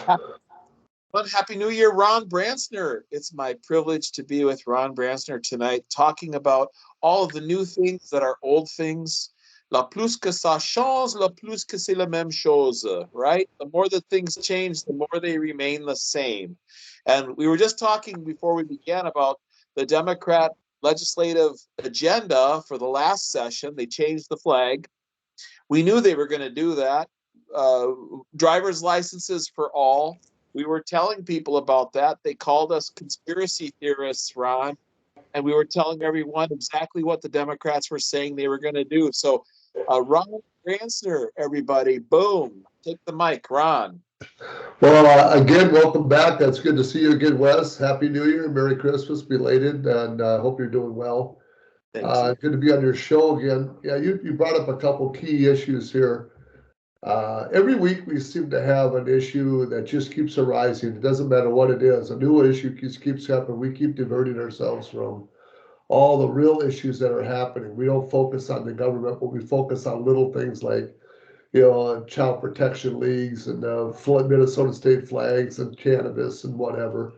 Well, Happy New Year, Ron Branstner. It's my privilege to be with Ron Branstner tonight, talking about all of the new things that are old things. La plus que ça change, la plus que c'est la même chose, right? The more that things change, the more they remain the same. And we were just talking before we began about the Democrat legislative agenda for the last session. They changed the flag. We knew they were going to do that. Uh, Driver's licenses for all. We were telling people about that. They called us conspiracy theorists, Ron, and we were telling everyone exactly what the Democrats were saying they were going to do. So, Ron Branstner, everybody, boom, take the mic, Ron. Well, again, welcome back. That's good to see you again, Wes. Happy New Year, Merry Christmas, belated, and hope you're doing well. Thank you. Good to be on your show again. Yeah, you brought up a couple key issues here. Every week we seem to have an issue that just keeps arising. It doesn't matter what it is. A new issue keeps happening. We keep diverting ourselves from all the real issues that are happening. We don't focus on the government, but we focus on little things like, child protection leagues and Minnesota state flags and cannabis and whatever.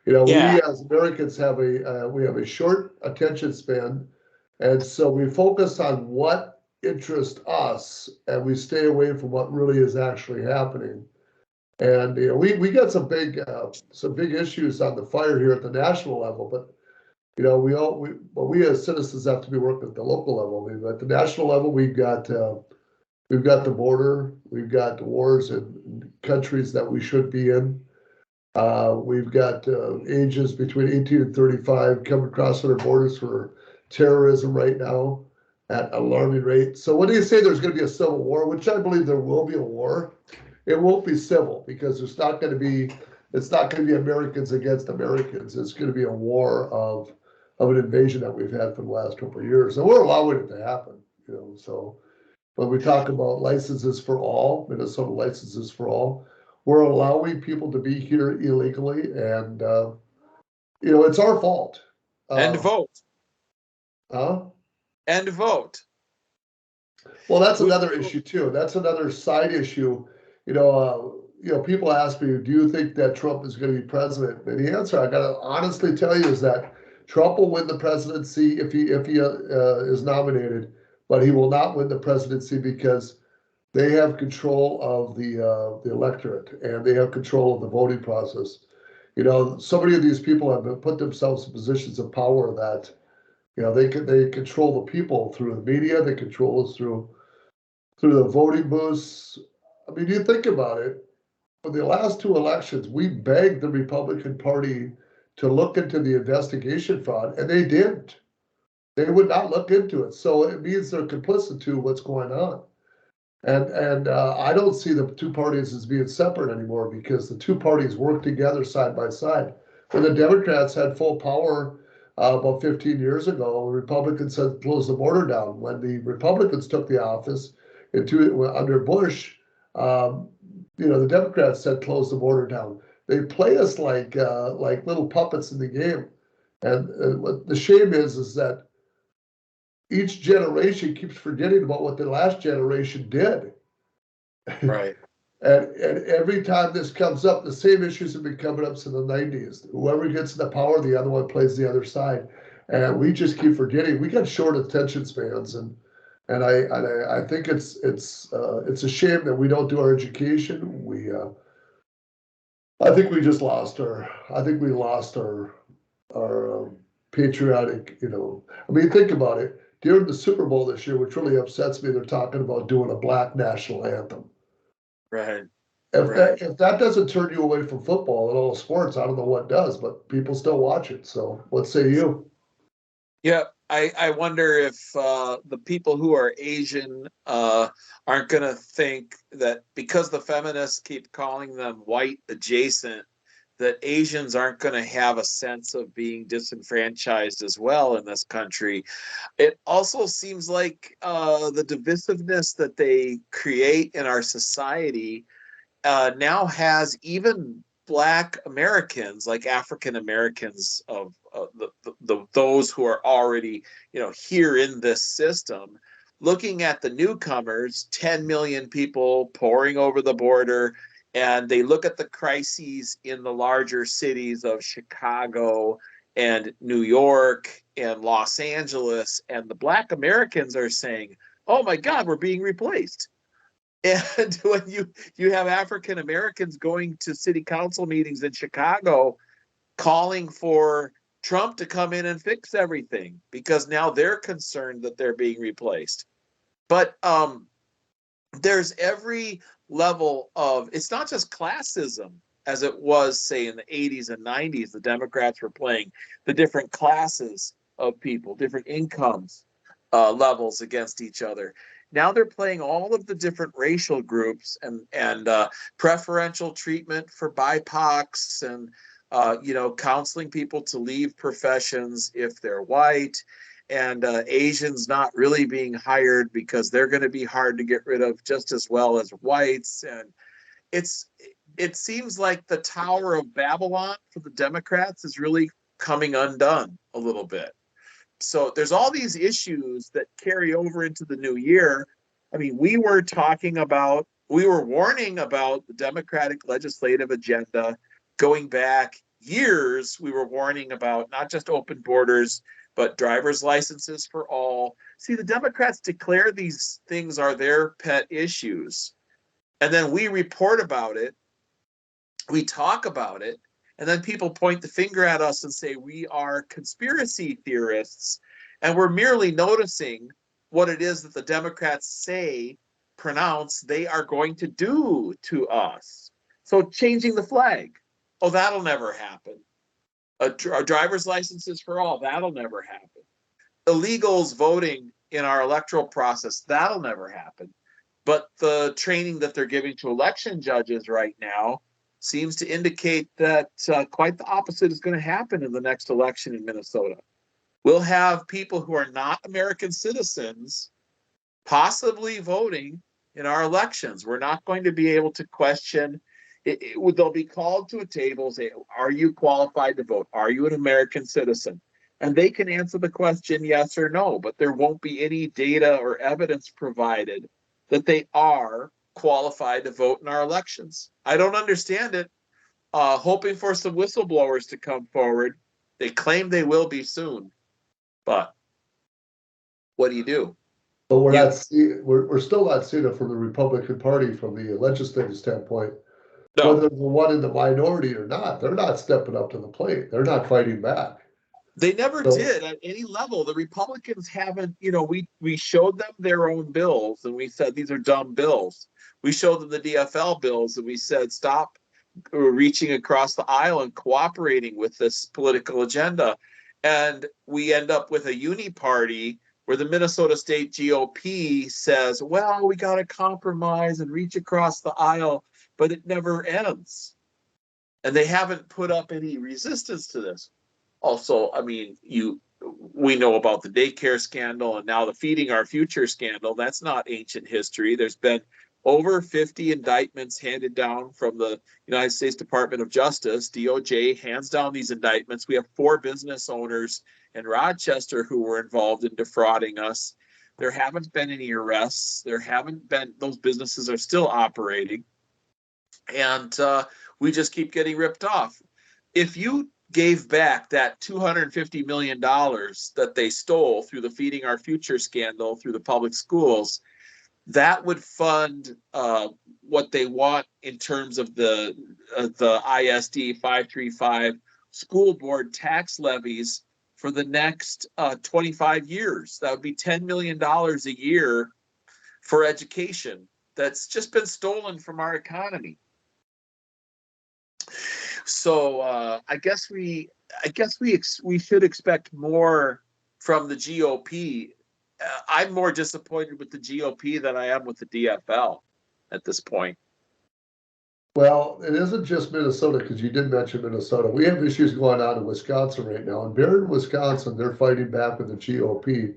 Yeah. We as Americans have a short attention span, and so we focus on what interests us, and we stay away from what really is actually happening. And we got some big issues on the fire here at the national level, but we as citizens have to be working at the local level. I mean, at the national level, we've got the border, we've got the wars in countries that we should be in. We've got ages between 18 and 35 coming across our borders for terrorism right now at alarming rate. So when they say there's going to be a civil war, which I believe there will be a war, it won't be civil because it's not going to be Americans against Americans. It's going to be a war of an invasion that we've had for the last couple of years, and we're allowing it to happen. So when we talk about licenses for all, Minnesota licenses for all, we're allowing people to be here illegally, and it's our fault. And vote. Huh? And vote. Well, that's another issue too. That's another side issue. People ask me, do you think that Trump is going to be president? And the answer I got to honestly tell you is that Trump will win the presidency if he is nominated, but he will not win the presidency because they have control of the electorate and they have control of the voting process. So many of these people have put themselves in positions of power that, they control the people through the media. They control us through the voting booths. I mean, you think about it. For the last two elections, we begged the Republican Party to look into the investigation fraud, and they didn't. They would not look into it. So it means they're complicit to what's going on. And I don't see the two parties as being separate anymore because the two parties work together side by side. When the Democrats had full power about 15 years ago, the Republicans said close the border down. When the Republicans took the office under Bush, the Democrats said close the border down. They play us like little puppets in the game. And what the shame is that each generation keeps forgetting about what the last generation did. Right. and every time this comes up, the same issues have been coming up since the 90s. Whoever gets the power, the other one plays the other side. And we just keep forgetting. We got short attention spans, and I think it's a shame that we don't do our education. I think we just lost our patriotic. I mean, think about it. During the Super Bowl this year, which really upsets me, they're talking about doing a black national anthem. Right. If that doesn't turn you away from football and all sports, I don't know what does, but people still watch it. So what say you? Yeah, I wonder if the people who are Asian aren't going to think that because the feminists keep calling them white adjacent, that Asians aren't going to have a sense of being disenfranchised as well in this country. It also seems like the divisiveness that they create in our society now has even Black Americans, like African Americans of those who are already, here in this system, looking at the newcomers, 10 million people pouring over the border, and they look at the crises in the larger cities of Chicago and New York and Los Angeles, and the Black Americans are saying, oh my God, we're being replaced. And when you have African Americans going to city council meetings in Chicago calling for Trump to come in and fix everything because now they're concerned that they're being replaced. But there's every level of, it's not just classism as it was, say, in the 80s and 90s. The Democrats were playing the different classes of people, different incomes levels against each other. Now they're playing all of the different racial groups and preferential treatment for BIPOCs and counseling people to leave professions if they're white, and Asians not really being hired because they're going to be hard to get rid of just as well as whites. And it's it seems like the Tower of Babylon for the Democrats is really coming undone a little bit. So there's all these issues that carry over into the new year. I mean, we were warning about the Democratic legislative agenda going back years. We were warning about not just open borders, but driver's licenses for all. See, the Democrats declare these things are their pet issues. And then we report about it, we talk about it, and then people point the finger at us and say we are conspiracy theorists, and we're merely noticing what it is that the Democrats pronounce they are going to do to us. So changing the flag, oh, that'll never happen. A driver's licenses for all, that'll never happen. Illegals voting in our electoral process, that'll never happen. But the training that they're giving to election judges right now seems to indicate that quite the opposite is going to happen in the next election in Minnesota. We'll have people who are not American citizens possibly voting in our elections. We're not going to be able to question. They'll be called to a table and say, are you qualified to vote? Are you an American citizen? And they can answer the question yes or no, but there won't be any data or evidence provided that they are qualified to vote in our elections. I don't understand it. Hoping for some whistleblowers to come forward. They claim they will be soon, but what do you do? But we're still not seeing it from the Republican Party from the legislative standpoint. No, Whether they're one in the minority or not, they're not stepping up to the plate. They're not fighting back. they never So, did at any level. The Republicans haven't, we showed them their own bills and we said these are dumb bills. We showed them the DFL bills and we said stop reaching across the aisle and cooperating with this political agenda. And we end up with a UNIPARTY where the Minnesota State GOP says, well, we got to compromise and reach across the aisle, but it never ends. And they haven't put up any resistance to this. Also, I mean, we know about the daycare scandal and now the Feeding Our Future scandal. That's not ancient history. There's been over 50 indictments handed down from the United States Department of Justice. DOJ hands down these indictments. We have 4 business owners in Rochester who were involved in defrauding us. There haven't been any arrests. Those businesses are still operating. And we just keep getting ripped off. If you gave back that $250 million that they stole through the Feeding Our Future scandal through the public schools, that would fund what they want in terms of the ISD 535 school board tax levies for the next 25 years. That would be $10 million a year for education that's just been stolen from our economy. So I guess we should expect more from the GOP. I'm more disappointed with the GOP than I am with the DFL at this point. well, it isn't just Minnesota because you did mention Minnesota. We have issues going on in Wisconsin right now. In Barron, Wisconsin, they're fighting back with the GOP.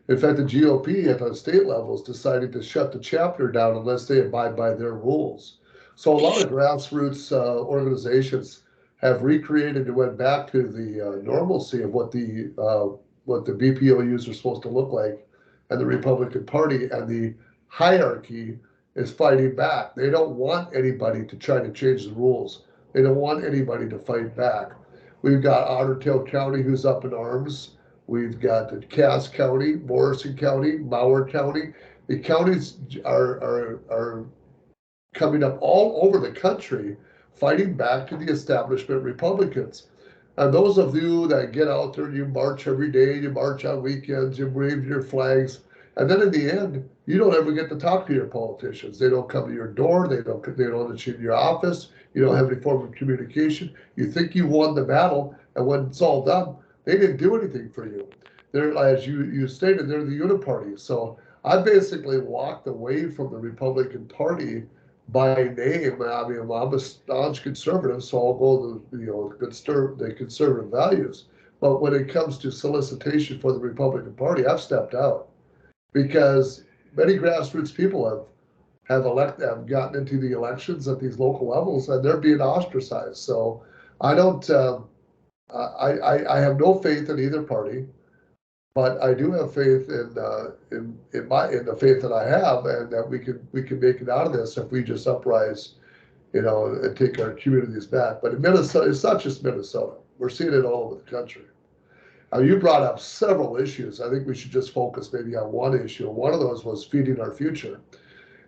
In fact, the GOP at the state level is deciding to shut the chapter down unless they abide by their rules. So a lot of grassroots organizations have recreated and went back to the normalcy of what the BPOUs are supposed to look like, and the Republican Party and the hierarchy is fighting back. They don't want anybody to try to change the rules. They don't want anybody to fight back. We've got Otter Tail County who's up in arms. We've got Cass County, Morrison County, Mower County. The counties are coming up all over the country fighting back to the establishment Republicans. And those of you that get out there, you march every day, you march on weekends, you wave your flags, and then in the end, you don't ever get to talk to your politicians. They don't come to your door. They don't let you in your office. You don't have any form of communication. You think you won the battle, and when it's all done, they didn't do anything for you. They're, as you stated, they're the UNIPARTY. So I basically walked away from the Republican Party by name. I mean, I'm a staunch conservative, so I'll go the conservative values. But when it comes to solicitation for the Republican Party, I've stepped out because many grassroots people have gotten into the elections at these local levels, and they're being ostracized. So I don't. I have no faith in either party, but I do have faith in the faith that I have, and that we can make it out of this if we just uprise, and take our communities back. But in Minnesota, it's not just Minnesota. We're seeing it all over the country. You brought up several issues. I think we should just focus maybe on one issue. One of those was feeding our future.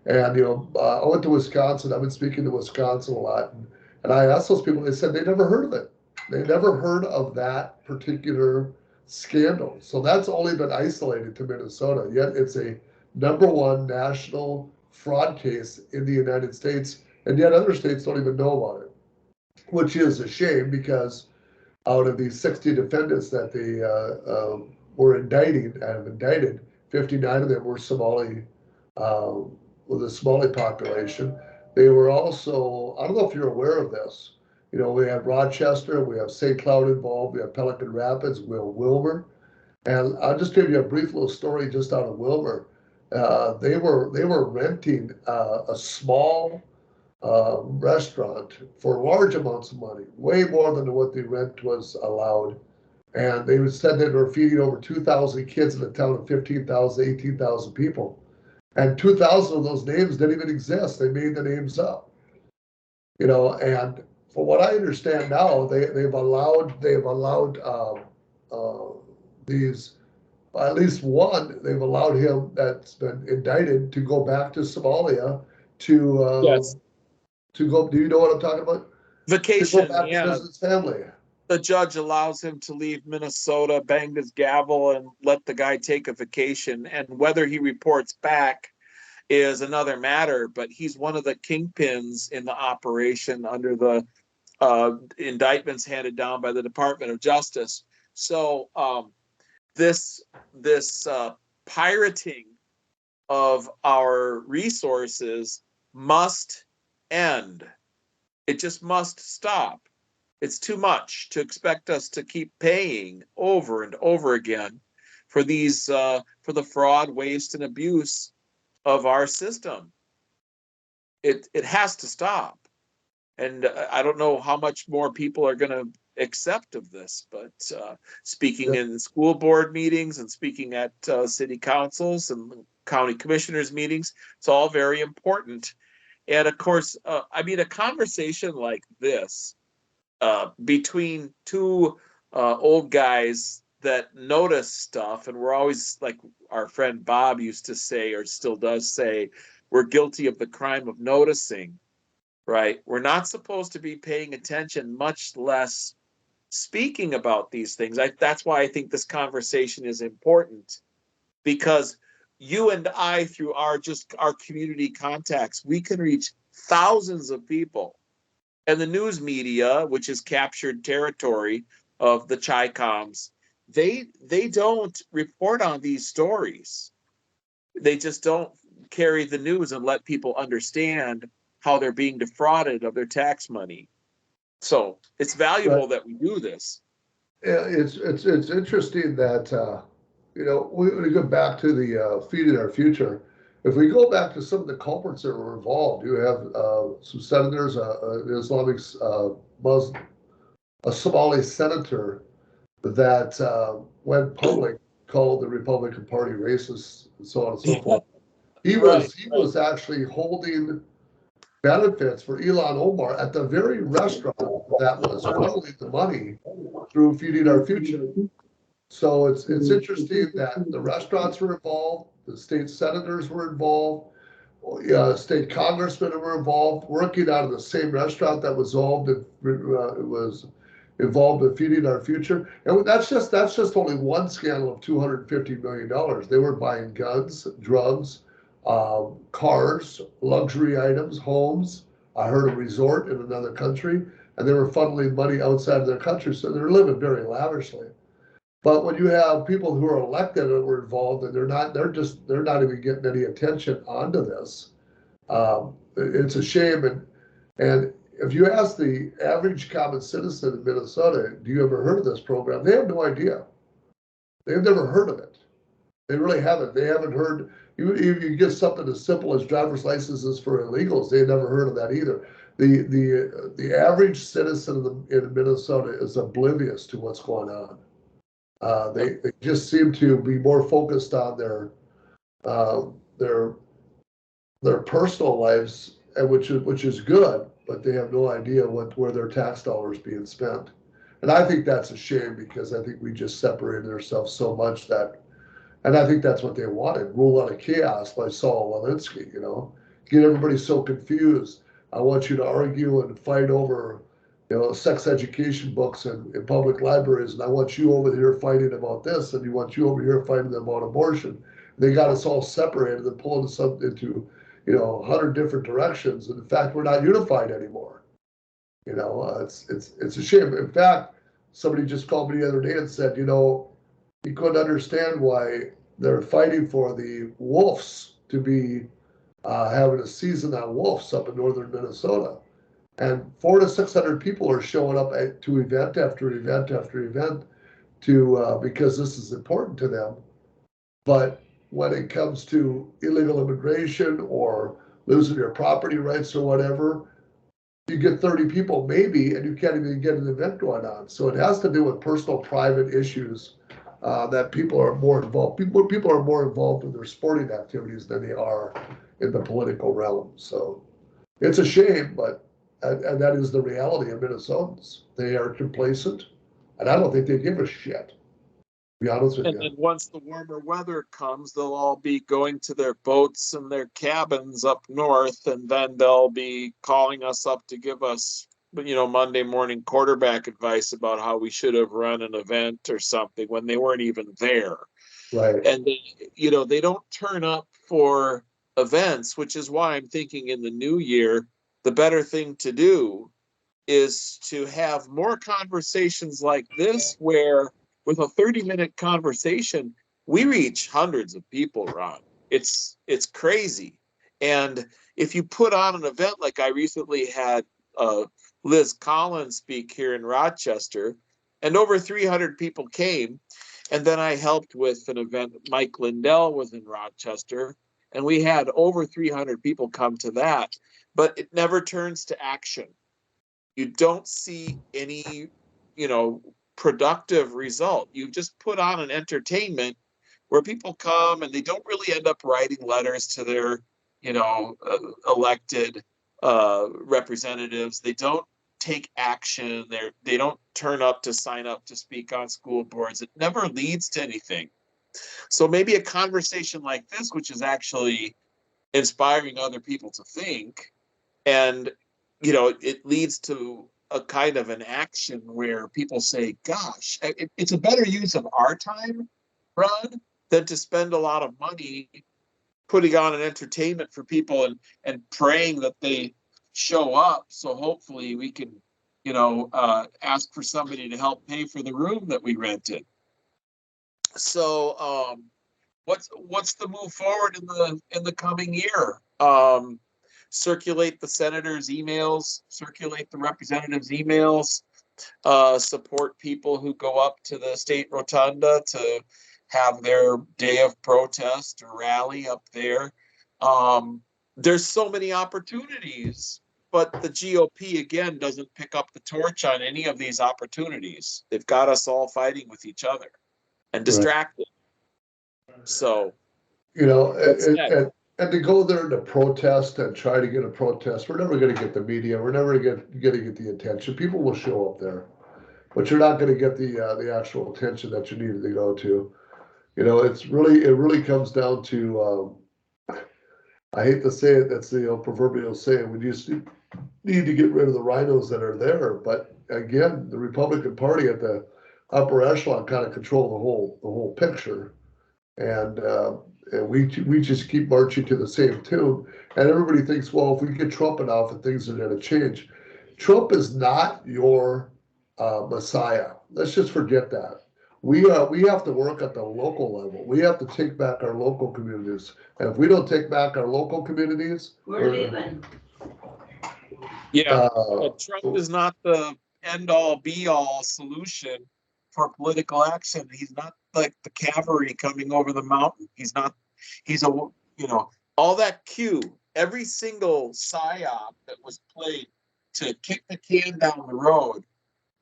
And I went to Wisconsin. I've been speaking to Wisconsin a lot, and I asked those people. They said they never heard of it. They never heard of that particular scandal. So that's only been isolated to Minnesota. Yet it's a #1 national fraud case in the United States, and yet other states don't even know about it, which is a shame because out of the 60 defendants that they were indicted, 59 of them were Somali, with the Somali population. They were also, I don't know if you're aware of this, we have Rochester, we have St. Cloud involved, we have Pelican Rapids, we have Wilmer. And I'll just give you a brief little story just out of Wilmer. They were renting a small restaurant for large amounts of money, way more than what the rent was allowed. And they said that they were feeding over 2,000 kids in a town of 15,000, 18,000 people. And 2,000 of those names didn't even exist. They made the names up. And from what I understand now, they've allowed these, at least one, they've allowed him that's been indicted to go back to Somalia Yes. to go. Do you know what I'm talking about? Vacation. To go back to visit his family. The judge allows him to leave Minnesota, banged his gavel, and let the guy take a vacation. And whether he reports back is another matter, but he's one of the kingpins in the operation under the indictments handed down by the Department of Justice. So this pirating of our resources must end. It just must stop. It's too much to expect us to keep paying over and over again for these for the fraud, waste, and abuse of our system. It has to stop. And I don't know how much more people are going to accept of this, but speaking in school board meetings and speaking at city councils and county commissioners meetings, it's all very important. And of course, a conversation like this between two old guys that notice stuff, and we're always, like our friend Bob used to say, or still does say, we're guilty of the crime of noticing. Right? We're not supposed to be paying attention, much less speaking about these things. That's why I think this conversation is important, because you and I, through our community contacts, we can reach thousands of people. And the news media, which is captured territory of the Chi-Coms, they don't report on these stories. They just don't carry the news and let people understand how they're being defrauded of their tax money. So it's valuable that we do this. Yeah, it's interesting that we go back to the feeding our future. If we go back to some of the culprits that were involved, you have some senators, Islamic Muslim, a Somali senator that went public, called the Republican Party racist, and so on and so forth. Right. He was actually holding benefits for Elon Omar at the very restaurant that was funneling the money through Feeding Our Future. So it's interesting that the restaurants were involved, the state senators were involved, state congressmen were involved, working out of the same restaurant that was involved in Feeding Our Future. And that's just only one scandal of $250 million. They were buying guns, drugs, cars, luxury items, homes. I heard a resort in another country, and they were funneling money outside of their country, so they're living very lavishly. But when you have people who are elected and were involved, and they're not even getting any attention onto this, it's a shame. And if you ask the average common citizen in Minnesota, do you ever heard of this program? They have no idea. They've never heard of it. They really haven't. They haven't heard. You get something as simple as driver's licenses for illegals. They've never heard of that either. The average citizen in Minnesota is oblivious to what's going on. They just seem to be more focused on uh, their their personal lives, and which is good, but they have no idea where their tax dollars being spent. And I think that's a shame because I think we just separated ourselves so much that, and I think that's what they wanted, rule out of chaos by Saul Alinsky, get everybody so confused. I want you to argue and fight over, sex education books in public libraries, and I want you over here fighting about this, and you want you over here fighting about abortion. They got us all separated and pulling us up into, 100 different directions. And in fact, we're not unified anymore. It's a shame. In fact, somebody just called me the other day and said, he couldn't understand why they're fighting for the wolves to be having a season on wolves up in northern Minnesota. And 400 to 600 people are showing up to event after event after event because this is important to them. But when it comes to illegal immigration or losing your property rights or whatever, you get 30 people maybe, and you can't even get an event going on. So it has to do with personal, private issues that people are more involved. People are more involved in their sporting activities than they are in the political realm. So it's a shame, but and that is the reality of Minnesotans. They are complacent, and I don't think they give a shit. To be honest with And you. then once the warmer weather comes, they'll all be going to their boats and their cabins up north, and then they'll be calling us up to give us, Monday morning quarterback advice about how we should have run an event or something when they weren't even there. Right. And they don't turn up for events, which is why I'm thinking in the new year, the better thing to do is to have more conversations like this where with a 30-minute conversation we reach hundreds of people, Ron. It's crazy. And if you put on an event like I recently had Liz Collins speak here in Rochester, and over 300 people came, and then I helped with an event. Mike Lindell was in Rochester, and we had over 300 people come to that, but it never turns to action. You don't see any, productive result. You just put on an entertainment where people come and they don't really end up writing letters to their, elected representatives. They don't take action. They don't turn up to sign up to speak on school boards. It never leads to anything. So maybe a conversation like this, which is actually inspiring other people to think, and it leads to a kind of an action where people say, gosh, it's a better use of our time, Ron, than to spend a lot of money putting on an entertainment for people and praying that they show up. So hopefully we can ask for somebody to help pay for the room that we rented. So what's the move forward in the coming year? Circulate the senators' emails, circulate the representatives' emails, support people who go up to the state rotunda to have their day of protest or rally up there. There's so many opportunities, but the GOP again doesn't pick up the torch on any of these opportunities. They've got us all fighting with each other and Right. distracted. So You know, what's and next? and to go there to protest and try to get a protest, we're never going to get the media. We're never going to get the attention. People will show up there, but you're not going to get the actual attention that you needed to go to. You know, it really comes down to. I hate to say it. That's the proverbial saying. We just need to get rid of the rhinos that are there. But again, the Republican Party at the upper echelon kind of control the whole picture, and we just keep marching to the same tune. And everybody thinks, well, if we get Trump enough, and things are going to change. Trump is not your messiah. Let's just forget that. We have to work at the local level. We have to take back our local communities. And if we don't take back our local communities, We're leaving. Yeah, Trump is not the end all be all solution for political action. He's not like the cavalry coming over the mountain. He's not. He's a all that cue, every single psyop that was played to kick the can down the road,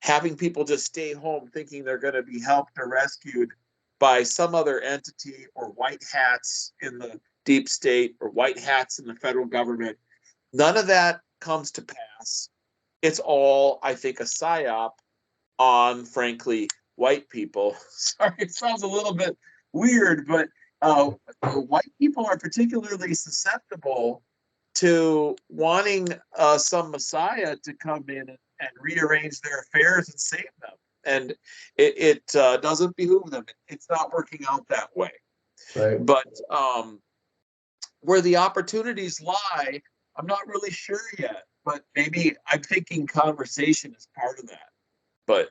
having people just stay home thinking they're going to be helped or rescued by some other entity or white hats in the deep state or white hats in the federal government. None of that comes to pass. It's all, I think, a psyop on, frankly, white people. Sorry, it sounds a little bit weird, but white people are particularly susceptible to wanting some messiah to come in and rearrange their affairs and save them. And it doesn't behoove them. It's not working out that way. right. But where the opportunities lie, I'm not really sure yet. But maybe I'm thinking conversation is part of that. But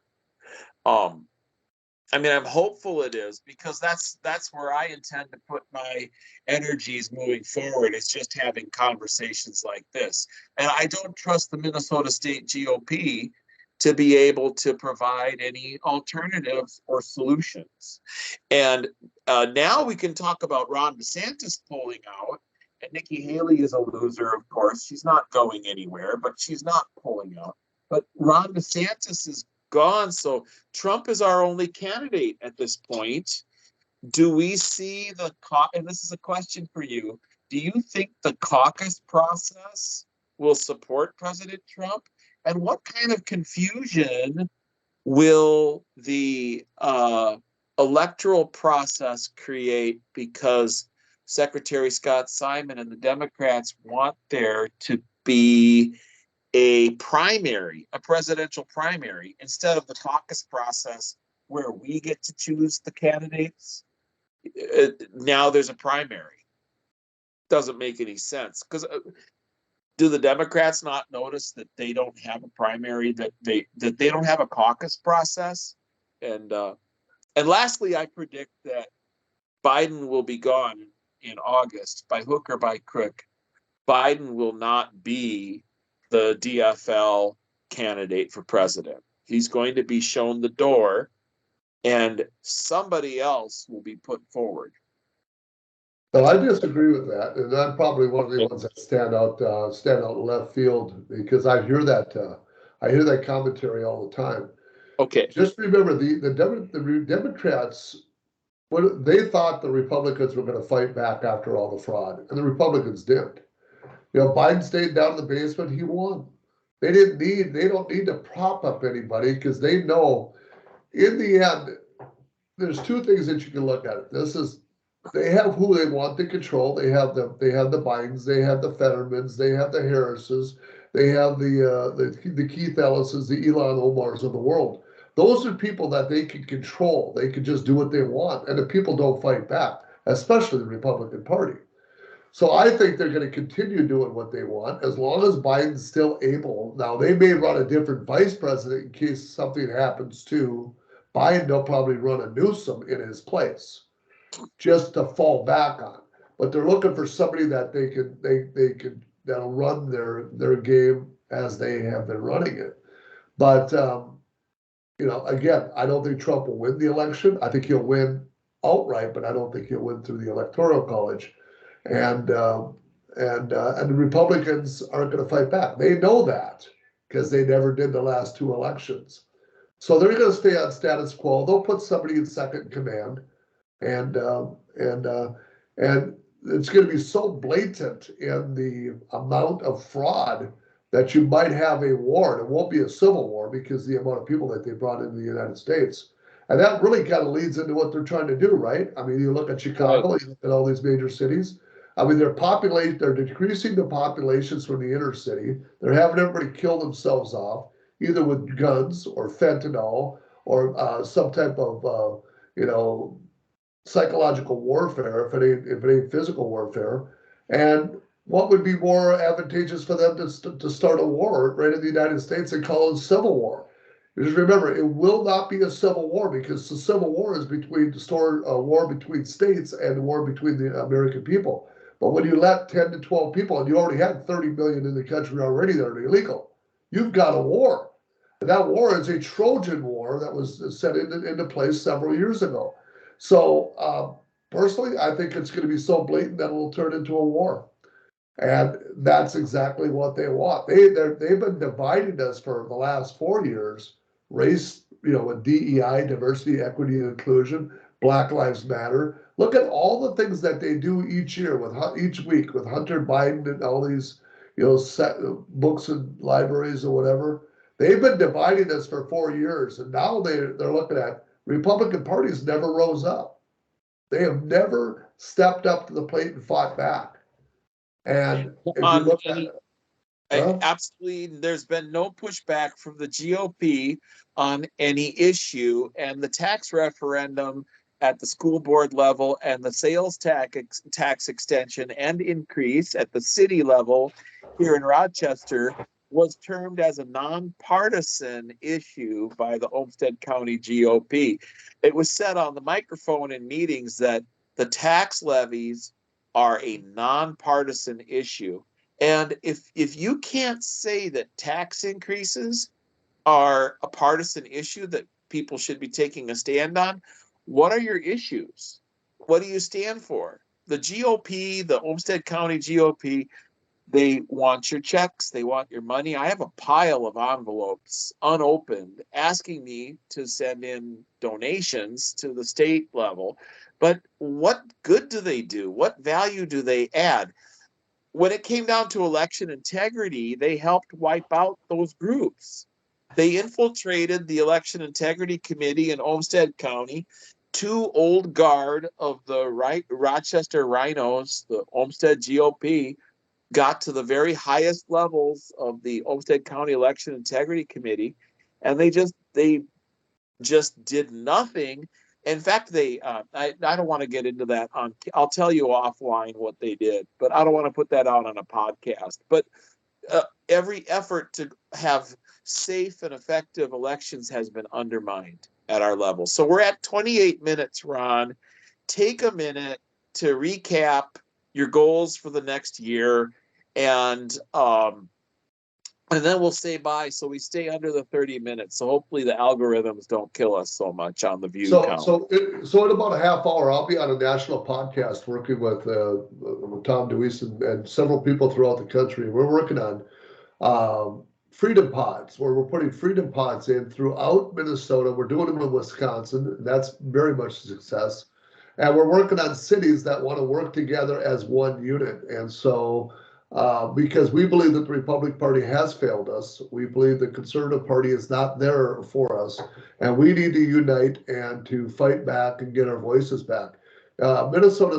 I mean, I'm hopeful it is, because that's where I intend to put my energies moving forward. It's just having conversations like this. And I don't trust the Minnesota State GOP to be able to provide any alternatives or solutions. And now we can talk about Ron DeSantis pulling out. And Nikki Haley is a loser, of course. She's not going anywhere, but she's not pulling out. But Ron DeSantis is gone. So Trump is our only candidate at this point. Do we see and this is a question for you, do you think the caucus process will support President Trump? And what kind of confusion will the electoral process create, because Secretary Scott Simon and the Democrats want there to be a presidential primary, instead of the caucus process where we get to choose the candidates? Now there's a primary. Doesn't make any sense, because do the Democrats not notice that they don't have a primary, that they don't have a caucus process? And lastly, I predict that Biden will be gone in August, by hook or by crook. Biden will not be the DFL candidate for president. He's going to be shown the door, and somebody else will be put forward. Well, I disagree with that, and I'm probably one of the ones that stand out left field, because I hear that commentary all the time. Okay. Just remember the Democrats, when they thought the Republicans were going to fight back after all the fraud, and the Republicans didn't. You know, Biden stayed down in the basement. He won. They don't need to prop up anybody, because they know in the end, there's two things that you can look at. They have who they want to control. They have the Bidens, they have the Fettermans, they have the Harrises, they have the Keith Ellises, the Elon Omars of the world. Those are people that they can control. They can just do what they want, and the people don't fight back, especially the Republican Party. So I think they're going to continue doing what they want as long as Biden's still able. Now, they may run a different vice president in case something happens to Biden. They'll probably run a Newsom in his place, just to fall back on. But they're looking for somebody that that'll run their game as they have been running it. But again, I don't think Trump will win the election. I think he'll win outright, but I don't think he'll win through the Electoral College. And the Republicans aren't going to fight back. They know that, because they never did the last two elections. So they're going to stay on status quo. They'll put somebody in second in command. And it's going to be so blatant in the amount of fraud that you might have a war. And it won't be a civil war because the amount of people that they brought into the United States. And that really kind of leads into what they're trying to do, right? I mean, you look at Right. Chicago, you look at all these major cities. I mean, they're decreasing the populations from the inner city. They're having everybody kill themselves off, either with guns or fentanyl or some type of, you know, psychological warfare if it ain't physical warfare. And what would be more advantageous for them to start a war right in the United States and call it civil war? Just remember, it will not be a civil war because the civil war is between a war between states and a war between the American people. But when you let 10 to 12 people, and you already had 30 million in the country already that are illegal, you've got a war. And that war is a Trojan war that was set into place several years ago. So personally, I think it's going to be so blatant that it'll turn into a war. And that's exactly what they want. They've been dividing us for the last 4 years, race, with DEI, diversity, equity, and inclusion, Black Lives Matter. Look at all the things that they do each year each week with Hunter Biden and all these, books and libraries or whatever. They've been dividing us for 4 years, and now they're looking at Republican parties never rose up. They have never stepped up to the plate and fought back. And if you On look at any, it, huh? absolutely, there's been no pushback from the GOP on any issue, and the tax referendum at the school board level and the sales tax extension and increase at the city level here in Rochester was termed as a nonpartisan issue by the Olmsted County GOP. It was said on the microphone in meetings that the tax levies are a nonpartisan issue. And if you can't say that tax increases are a partisan issue that people should be taking a stand on, what are your issues? What do you stand for? The GOP, the Olmsted County GOP, they want your checks, they want your money. I have a pile of envelopes unopened asking me to send in donations to the state level. But what good do they do? What value do they add? When it came down to election integrity, they helped wipe out those groups. They infiltrated the election integrity committee in Olmsted County. Two old guard of the Rochester Rhinos, the Olmsted GOP, got to the very highest levels of the Olmsted County Election Integrity Committee, and they just did nothing. In fact, I don't want to get into that I'll tell you offline what they did, but I don't want to put that out on a podcast. But every effort to have safe and effective elections has been undermined at our level. So we're at 28 minutes, Ron. Take a minute to recap your goals for the next year, and then we'll say bye. So we stay under the 30 minutes. So hopefully the algorithms don't kill us so much on the view So, count. so in about a half hour, I'll be on a national podcast working with Tom DeWeese and several people throughout the country. We're working on freedom pods, where we're putting freedom pods in throughout Minnesota. We're doing them in Wisconsin. That's very much a success. And we're working on cities that want to work together as one unit. And so, because we believe that the Republican Party has failed us, we believe the Conservative Party is not there for us, and we need to unite and to fight back and get our voices back. Minnesota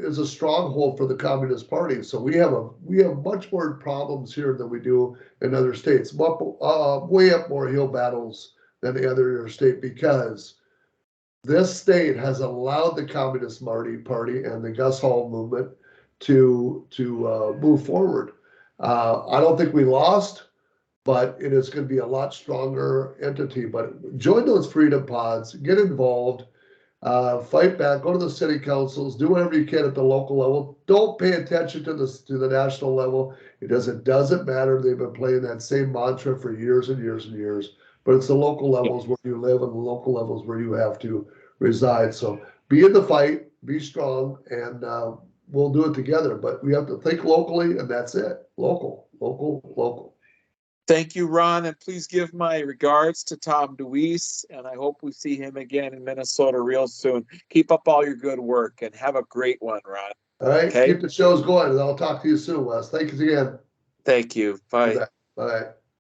is a stronghold for the Communist Party, so we have much more problems here than we do in other states. Way up more hill battles than the other state because this state has allowed the Communist Party and the Gus Hall movement to move forward. I don't think we lost, but it is going to be a lot stronger entity. But join those freedom pods, get involved, fight back, go to the city councils, do whatever you can at the local level. Don't pay attention to the national level. It doesn't matter. They've been playing that same mantra for years and years and years. But it's the local levels where you live and the local levels where you have to reside. So be in the fight, be strong, and we'll do it together. But we have to think locally, and that's it. Local, local, local. Thank you, Ron, and please give my regards to Tom DeWeese, and I hope we see him again in Minnesota real soon. Keep up all your good work and have a great one, Ron. All right. Okay. Keep the shows going, and I'll talk to you soon, Wes. Thanks again. Thank you. You Bye. bet. Bye.